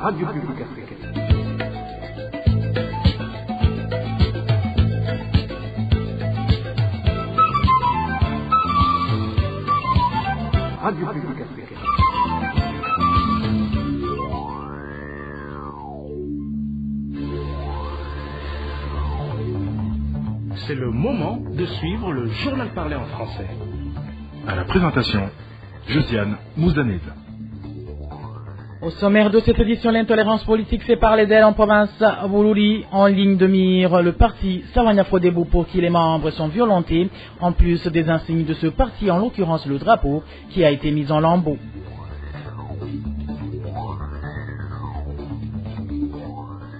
Radio Publique Africaine. Radio Publique Africaine. C'est le moment de suivre le journal parlé en français. À la présentation, Josiane Mouzanez. Au sommaire de cette édition, l'intolérance politique fait parler d'elle en province Bururi. En ligne de mire, le parti Sawanyafrodebo pour qui les membres sont violentés, en plus des insignes de ce parti, en l'occurrence le drapeau, qui a été mis en lambeaux.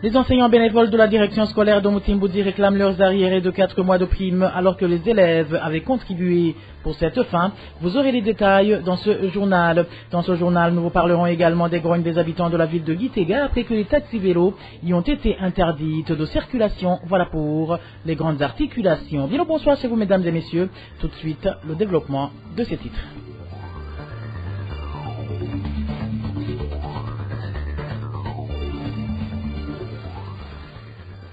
Les enseignants bénévoles de la direction scolaire de Moutimboudi réclament leurs arriérés de 4 mois de prime alors que les élèves avaient contribué pour cette fin. Vous aurez les détails dans ce journal. Dans ce journal, nous vous parlerons également des grognes des habitants de la ville de Gitega après que les taxis-vélos y ont été interdites de circulation. Voilà pour les grandes articulations. Bien le bonsoir chez vous mesdames et messieurs. Tout de suite, le développement de ces titres.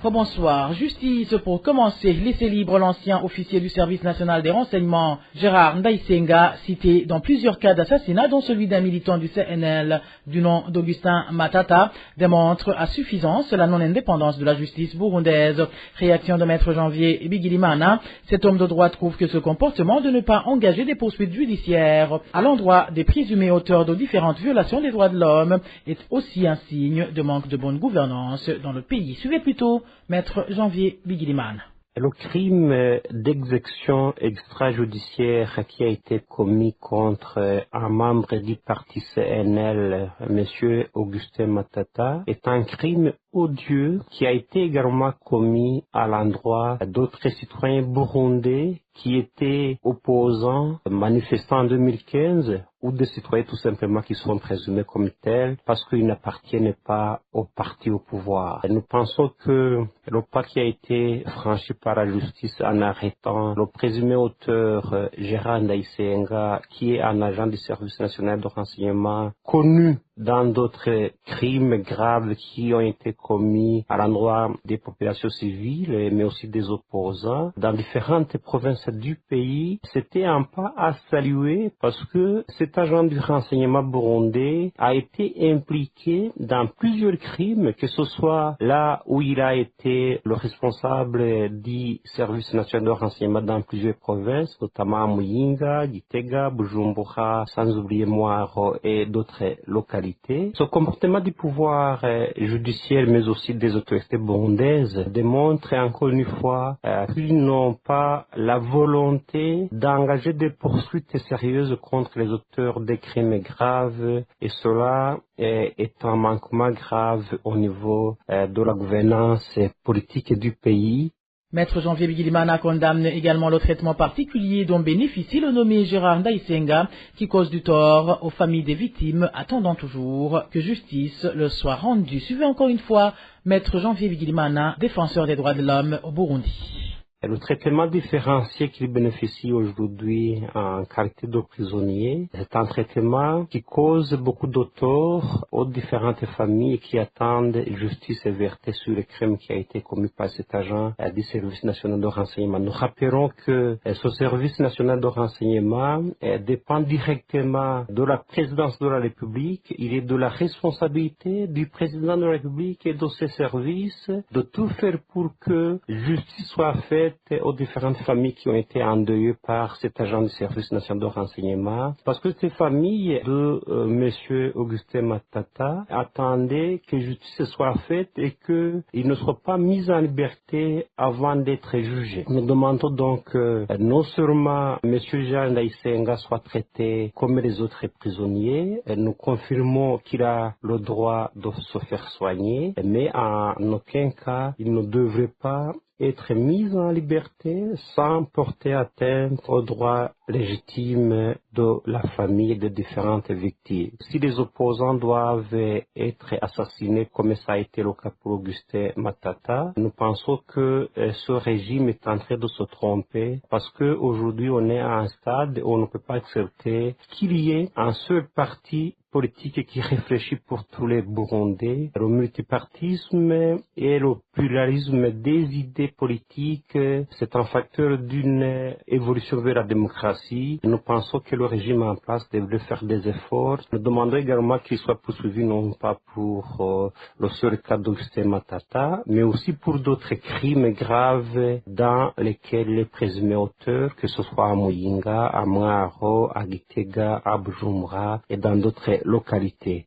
Bonsoir. Justice pour commencer. Laissez libre l'ancien officier du service national des renseignements, Gérard Ndaïsenga, cité dans plusieurs cas d'assassinat, dont celui d'un militant du CNL du nom d'Augustin Matata, démontre à suffisance la non-indépendance de la justice burundaise. Réaction de Maître Janvier Bigilimana. Cet homme de droit trouve que ce comportement de ne pas engager des poursuites judiciaires à l'endroit des présumés auteurs de différentes violations des droits de l'homme est aussi un signe de manque de bonne gouvernance dans le pays. Suivez plutôt Maître Janvier Bigilimana. Le crime d'exécution extrajudiciaire qui a été commis contre un membre du parti CNL, M. Augustin Matata, est un crime odieux qui a été également commis à l'endroit d'autres citoyens burundais qui étaient opposants, manifestants en 2015, ou des citoyens tout simplement qui sont présumés comme tels parce qu'ils n'appartiennent pas au parti au pouvoir. Et nous pensons que le pas qui a été franchi par la justice en arrêtant le présumé auteur Gérard Ndaïsenga, qui est un agent du service national de renseignement connu dans d'autres crimes graves qui ont été commis à l'endroit des populations civiles, mais aussi des opposants, dans différentes provinces du pays, c'était un pas à saluer parce que cet agent du renseignement burundais a été impliqué dans plusieurs crimes, que ce soit là où il a été le responsable du service national de renseignement dans plusieurs provinces, notamment à Muyinga, Gitega, Bujumbura, sans oublier Mwaro et d'autres localités. Ce comportement du pouvoir judiciaire, mais aussi des autorités burundaises, démontre encore une fois qu'ils n'ont pas la volonté d'engager des poursuites sérieuses contre les auteurs des crimes graves, et cela est un manquement grave au niveau de la gouvernance politique du pays. Maître Janvier Bigilimana condamne également le traitement particulier dont bénéficie le nommé Gérard Ndaïsenga, qui cause du tort aux familles des victimes, attendant toujours que justice leur soit rendue. Suivez encore une fois Maître Janvier Bigilimana, défenseur des droits de l'homme au Burundi. Le traitement différencié qu'il bénéficie aujourd'hui en qualité de prisonnier est un traitement qui cause beaucoup de tort aux différentes familles qui attendent justice et vérité sur le crime qui a été commis par cet agent du service national de renseignement. Nous rappelons que ce service national de renseignement dépend directement de la présidence de la République. Il est de la responsabilité du président de la République et de ses services de tout faire pour que justice soit faite aux différentes familles qui ont été endeuillées par cet agent du service national de renseignement, parce que ces familles de M. Augustin Matata attendaient que justice soit faite et qu'il ne soit pas mis en liberté avant d'être jugé. Nous demandons donc que non seulement M. Gérard Ndaïsenga soit traité comme les autres prisonniers, nous confirmons qu'il a le droit de se faire soigner, mais en aucun cas il ne devrait pas être mise en liberté sans porter atteinte aux droits légitimes de la famille de différentes victimes. Si les opposants doivent être assassinés, comme ça a été le cas pour Augustin Matata, nous pensons que ce régime est en train de se tromper parce qu'aujourd'hui on est à un stade où on ne peut pas accepter qu'il y ait un seul parti politique qui réfléchit pour tous les Burundais. Le multipartisme et le pluralisme des idées politiques, c'est un facteur d'une évolution vers la démocratie. Nous pensons que le régime en place devrait faire des efforts. Nous demandons également qu'il soit poursuivi non pas pour le seul cas d'Augustin Matata, mais aussi pour d'autres crimes graves dans lesquels les présumés auteurs, que ce soit à Muyinga, à Mwaro, à Gitega, à Bujumbura et dans d'autres localités.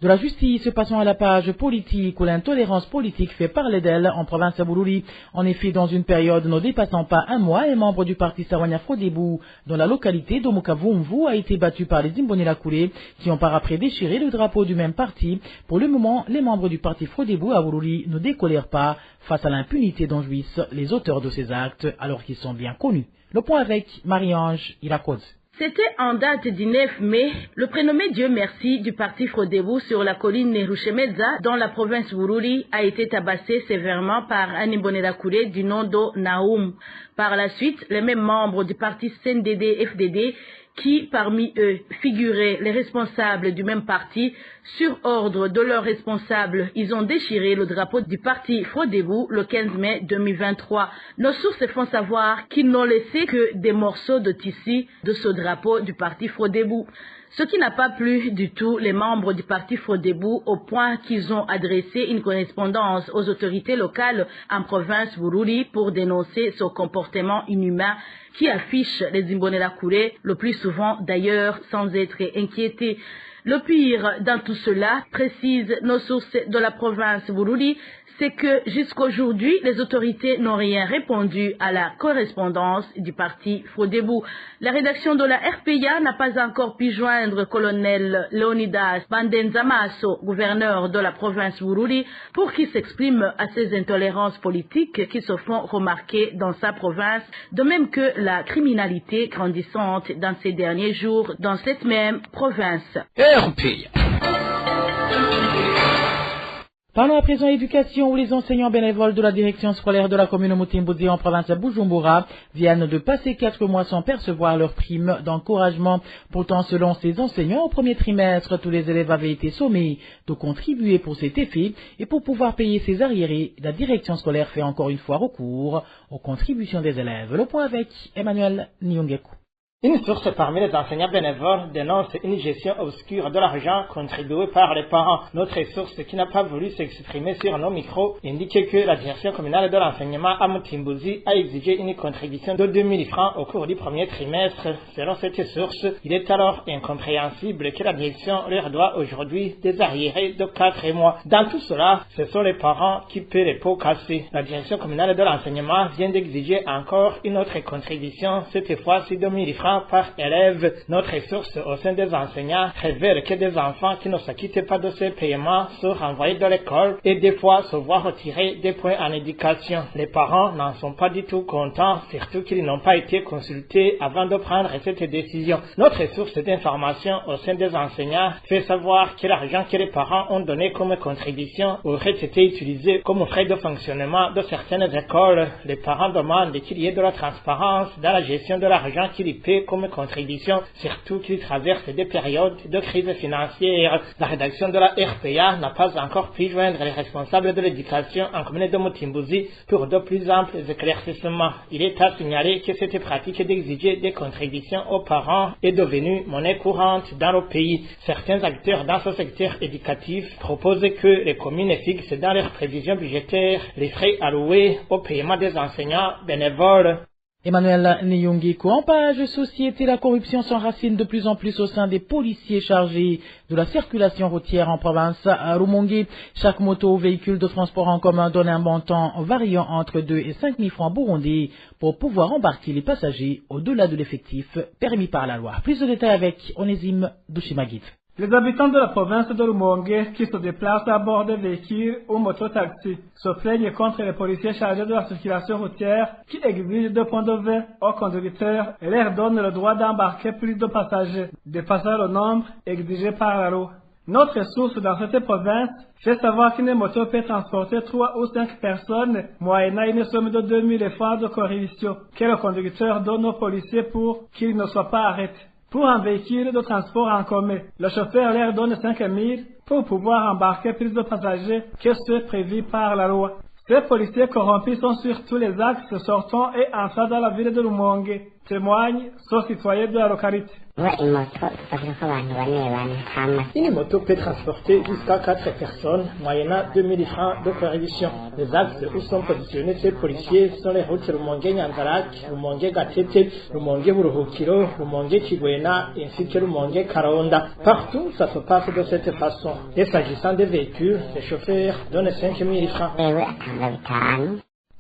De la justice, passons à la page politique où l'intolérance politique fait parler d'elle en province de Bururi. En effet, dans une période ne dépassant pas un mois, un membre du parti Sawanya Frodebu dans la localité d'Omukavumvu a été battu par les Imbonerakouré qui ont par après déchiré le drapeau du même parti. Pour le moment, les membres du parti Frodebu à Bururi ne décolèrent pas face à l'impunité dont jouissent les auteurs de ces actes alors qu'ils sont bien connus. Le point avec Marie-Ange Irakoz. C'était en date du 9 mai, le prénommé Dieu merci du parti Frodebu sur la colline Nerushemeza dans la province Bururi a été tabassé sévèrement par un Imbonerakure du nom de Naoum. Par la suite, les mêmes membres du parti CNDD-FDD qui, parmi eux, figuraient les responsables du même parti, sur ordre de leurs responsables, ils ont déchiré le drapeau du parti Frodebu le 15 mai 2023. Nos sources font savoir qu'ils n'ont laissé que des morceaux de tissu de ce drapeau du parti Frodebu. Ce qui n'a pas plu du tout les membres du parti Frodebu au point qu'ils ont adressé une correspondance aux autorités locales en province Bururi pour dénoncer ce comportement inhumain qui affiche les Imbonerakure, le plus souvent d'ailleurs sans être inquiétés. Le pire dans tout cela, précisent nos sources de la province Bururi, c'est que jusqu'aujourd'hui, les autorités n'ont rien répondu à la correspondance du parti Frodebu. La rédaction de la RPA n'a pas encore pu joindre colonel Leonidas Bandenzamaso, gouverneur de la province Bururi, pour qu'il s'exprime à ces intolérances politiques qui se font remarquer dans sa province, de même que la criminalité grandissante dans ces derniers jours dans cette même province. Parlons à présent éducation où les enseignants bénévoles de la direction scolaire de la commune Mutimbuzi en province de Bujumbura viennent de passer 4 mois sans percevoir leur prime d'encouragement. Pourtant, selon ces enseignants, au premier trimestre, tous les élèves avaient été sommés de contribuer pour cet effet et pour pouvoir payer ces arriérés, la direction scolaire fait encore une fois recours aux contributions des élèves. Le point avec Emmanuel Nyongeku. Une source parmi les enseignants bénévoles dénonce une gestion obscure de l'argent contribué par les parents. Notre source, qui n'a pas voulu s'exprimer sur nos micros, indique que la direction communale de l'enseignement à Mutimbuzi a exigé une contribution de 2000 francs au cours du premier trimestre. Selon cette source, il est alors incompréhensible que la direction leur doit aujourd'hui des arriérés de 4 mois. Dans tout cela, ce sont les parents qui paient les pots cassés. La direction communale de l'enseignement vient d'exiger encore une autre contribution, cette fois-ci 2000 francs par élève. Notre source au sein des enseignants révèle que des enfants qui ne s'acquittent pas de ces paiements sont renvoyés de l'école et des fois se voient retirer des points en éducation. Les parents n'en sont pas du tout contents, surtout qu'ils n'ont pas été consultés avant de prendre cette décision. Notre source d'information au sein des enseignants fait savoir que l'argent que les parents ont donné comme contribution aurait été utilisé comme frais de fonctionnement de certaines écoles. Les parents demandent qu'il y ait de la transparence dans la gestion de l'argent qu'ils paient comme contribution, surtout qu'ils traversent des périodes de crise financière. La rédaction de la RPA n'a pas encore pu joindre les responsables de l'éducation en commune de Mutimbuzi pour de plus amples éclaircissements. Il est à signaler que cette pratique d'exiger des contributions aux parents est devenue monnaie courante dans le pays. Certains acteurs dans ce secteur éducatif proposent que les communes fixent dans leurs prévisions budgétaires les frais alloués au paiement des enseignants bénévoles. Emmanuel Nyongeko, en page société, la corruption s'enracine de plus en plus au sein des policiers chargés de la circulation routière en province à Rumongue. Chaque moto ou véhicule de transport en commun donne un montant variant entre 2 et 5 000 francs burundais pour pouvoir embarquer les passagers au-delà de l'effectif permis par la loi. Plus de détails avec Onésime Dushimagit. Les habitants de la province de Rumongue qui se déplacent à bord de véhicules ou mototaxis se plaignent contre les policiers chargés de la circulation routière qui exigent 2 points de vue aux conducteurs et leur donnent le droit d'embarquer plus de passagers, dépassant le nombre exigé par la loi. Notre source dans cette province fait savoir qu'une moto peut transporter 3 ou 5 personnes, moyennant une somme de 2000 francs de corruption que le conducteur donne aux policiers pour qu'ils ne soient pas arrêtés. pour un véhicule de transport en commun. Le chauffeur leur donne 5 000 pour pouvoir embarquer plus de passagers que ceux prévus par la loi. Ces policiers corrompus sont sur tous les axes sortant et entrant dans la ville de Rumonge, témoigne ce citoyen de la localité. Une moto peut transporter jusqu'à 4 personnes, moyennant 2000 francs de contribution. Les axes où sont positionnés ces policiers sont les routes Rumonge-Nyanzarak, Rumonge-Gatete, Rumonge-Buruhukiro, Rumonge-Kigwena, ainsi que Rumonge-Karonda. Partout, ça se passe de cette façon. Et s'agissant des véhicules, les chauffeurs donnent 5000 francs.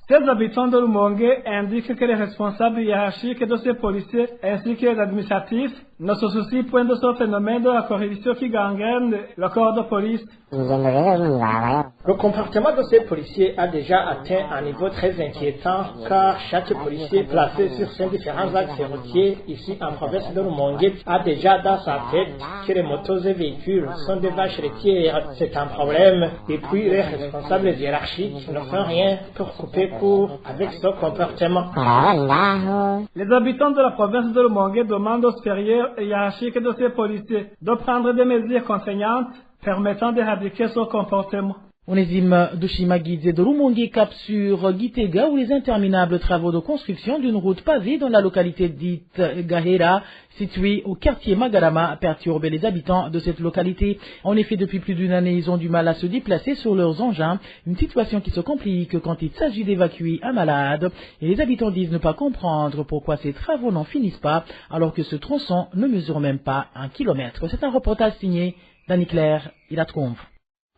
Ces habitants de Rumonge indiquent que les responsables hiérarchiques de ces policiers ainsi que les administratifs ne se soucient point de ce phénomène de la corruption qui gangrène le corps de police. Le comportement de ces policiers a déjà atteint un niveau très inquiétant car chaque policier placé sur ces différents axes routiers ici en province de Rumonge a déjà dans sa tête que les motos et véhicules sont des vaches laitières. C'est un problème et puis les responsables hiérarchiques ne font rien pour couper court avec ce comportement. Les habitants de la province de Rumonge demandent aux supérieurs et hiérarchiques de ces policiers de prendre des mesures contraignantes permettant d'éradiquer ce comportement. Onésime Dushimagidze de Rumonge cap sur Gitega où les interminables travaux de construction d'une route pavée dans la localité dite Gahera, située au quartier Magarama, perturbent les habitants de cette localité. En effet, depuis plus d'une année, ils ont du mal à se déplacer sur leurs engins, une situation qui se complique quand il s'agit d'évacuer un malade. Et les habitants disent ne pas comprendre pourquoi ces travaux n'en finissent pas, alors que ce tronçon ne mesure même pas 1 kilomètre. C'est un reportage signé d'Annie-Claire Ilatkomv.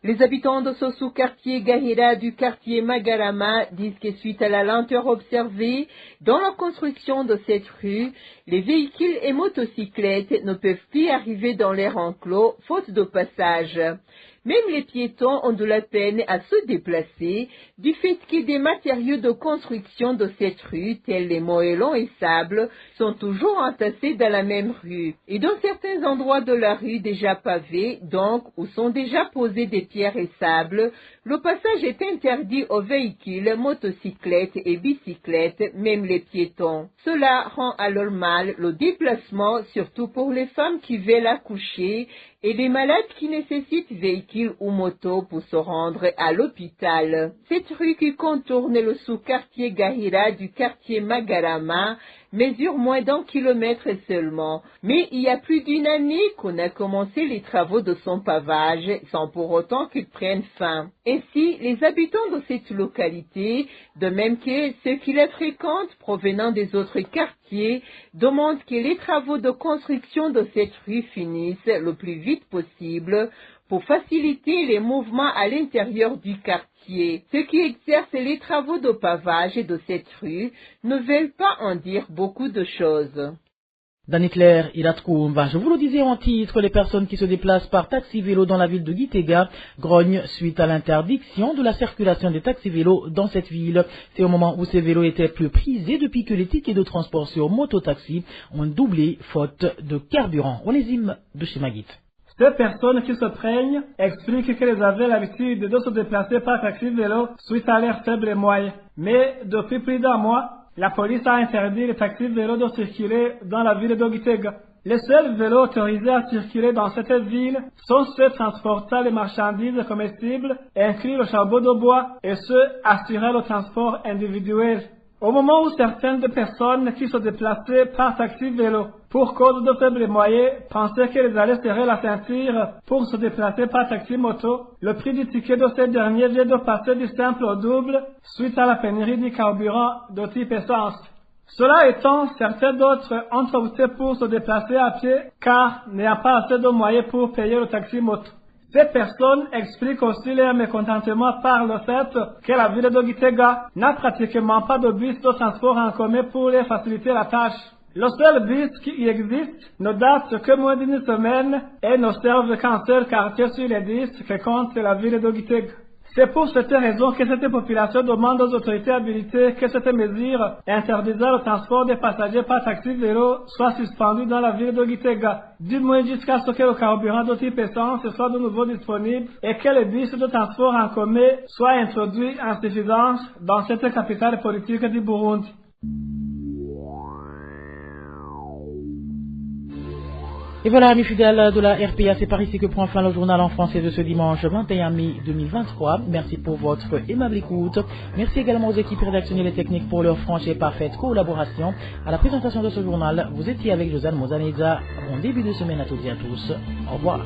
Les habitants de ce sous-quartier Gahera du quartier Magarama disent que suite à la lenteur observée dans la construction de cette rue, les véhicules et motocyclettes ne peuvent plus arriver dans l'air enclos faute de passage. Même les piétons ont de la peine à se déplacer du fait que des matériaux de construction de cette rue, tels les moellons et sable, sont toujours entassés dans la même rue. Et dans certains endroits de la rue déjà pavés, donc où sont déjà posés des pierres et sable, le passage est interdit aux véhicules, motocyclettes et bicyclettes, même les piétons. Cela rend alors mal le déplacement, surtout pour les femmes qui veulent accoucher et les malades qui nécessitent véhicules ou motos pour se rendre à l'hôpital. Cette rue qui contourne le sous-quartier Gahera du quartier Magarama mesure moins d'1 kilomètre seulement, mais il y a plus d'une année qu'on a commencé les travaux de son pavage sans pour autant qu'ils prennent fin. Ainsi, les habitants de cette localité, de même que ceux qui la fréquentent provenant des autres quartiers, demandent que les travaux de construction de cette rue finissent le plus vite possible pour faciliter les mouvements à l'intérieur du quartier. Ceux qui exercent les travaux de pavage de cette rue ne veulent pas en dire beaucoup de choses. Daniclaire Ilatkoumba, je vous le disais en titre, les personnes qui se déplacent par taxi-vélo dans la ville de Gitega grognent suite à l'interdiction de la circulation des taxi-vélos dans cette ville. C'est au moment où ces vélos étaient plus prisés depuis que les tickets de transport sur mototaxi ont doublé faute de carburant. Onésime Dushimagit. Ces personnes qui se plaignent expliquent qu'elles avaient l'habitude de se déplacer par taxi-vélo suite à leurs faibles moyens. Mais depuis plus d'1 mois, la police a interdit les taxis-vélos de circuler dans la ville de Gitega. Les seuls vélos autorisés à circuler dans cette ville sont ceux transportant les marchandises comestibles, inclus le charbon de bois, et ceux assurant le transport individuel. Au moment où certaines des personnes qui se déplaçaient par taxi-vélo pour cause de faibles moyens pensaient qu'elles allaient serrer la ceinture pour se déplacer par taxi-moto, le prix du ticket de ces derniers vient de passer du simple au double suite à la pénurie du carburant de type essence. Cela étant, certains d'autres ont opté pour se déplacer à pied car n'ayant pas assez de moyens pour payer le taxi-moto. Ces personnes expliquent aussi leur mécontentement par le fait que la ville de Gitega n'a pratiquement pas de bus de transport en commun pour leur faciliter la tâche. Le seul bus qui y existe ne date que moins d'1 semaine et ne serve qu'un seul quartier sur les 10 que compte la ville de Gitega. C'est pour cette raison que cette population demande aux autorités habilitées que cette mesure interdisant le transport des passagers par taxi-vélo soit suspendue dans la ville de Gitega, du moins jusqu'à ce que le carburant de type essence soit de nouveau disponible et que les bus de transport en commun soient introduits en suffisance dans cette capitale politique du Burundi. Et voilà, amis fidèles de la RPA, c'est par ici que prend fin le journal en français de ce dimanche 21 mai 2023. Merci pour votre aimable écoute. Merci également aux équipes rédactionnelles et techniques pour leur franche et parfaite collaboration. À la présentation de ce journal, vous étiez avec Josiane Mozaneza. Bon début de semaine à toutes et à tous. Au revoir.